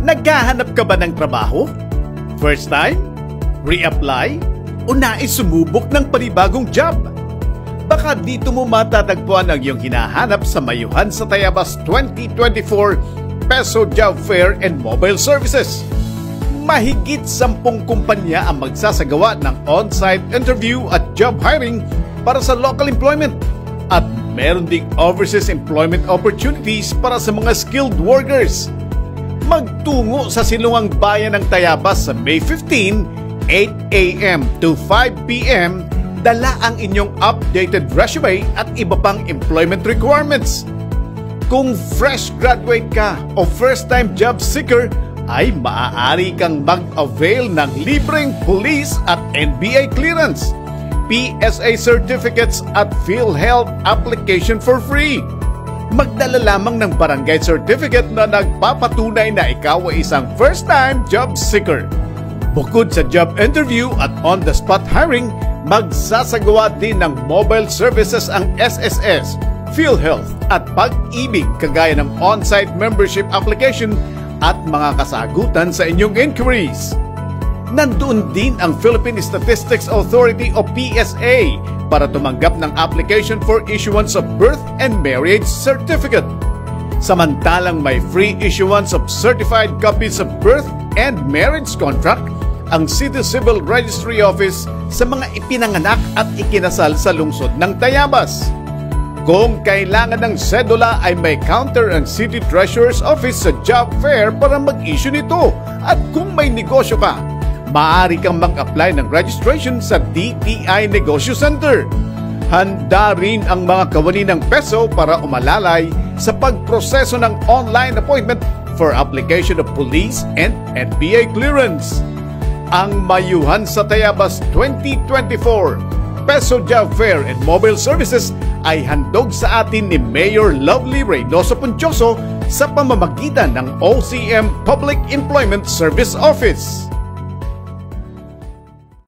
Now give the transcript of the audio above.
Naghahanap ka ba ng trabaho? First time? Reapply? O nais sumubok ng panibagong job? Baka dito mo matatagpuan ang iyong hinahanap sa Mayuhan sa Tayabas 2024 Peso Job Fair and Mobile Services. Mahigit 10 kumpanya ang magsasagawa ng on-site interview at job hiring para sa local employment. At meron ding overseas employment opportunities para sa mga skilled workers. Magtungo sa Silungang Bayan ng Tayabas sa May 15, 8 a.m. to 5 p.m. Dala ang inyong updated resume at iba pang employment requirements. Kung fresh graduate ka o first-time job seeker, ay maaari kang mag-avail ng libreng police at NBI clearance, PSA certificates at PhilHealth application for free. Magdala lamang ng barangay certificate na nagpapatunay na ikaw ay isang first-time job seeker. Bukod sa job interview at on-the-spot hiring, magsasagawa din ng mobile services ang SSS, PhilHealth at Pag-ibig kagaya ng on-site membership application at mga kasagutan sa inyong inquiries. Nandoon din ang Philippine Statistics Authority o PSA para tumanggap ng application for issuance of birth and marriage certificate. Samantalang may free issuance of certified copies of birth and marriage contract ang City Civil Registry Office sa mga ipinanganak at ikinasal sa lungsod ng Tayabas. Kung kailangan ng sedula ay may counter ang City Treasurer's Office sa job fair para mag-issue nito. At kung may negosyo ka, maaari kang mag-apply ng registration sa DTI Negosyo Center. Handa rin ang mga kawani ng peso para umalalay sa pagproseso ng online appointment for application of police and NBI clearance. Ang Mayuhan sa Tayabas 2024 Peso Job Fair and Mobile Services ay handog sa atin ni Mayor Lovely Reynoso Pontioso sa pamamagitan ng OCM Public Employment Service Office.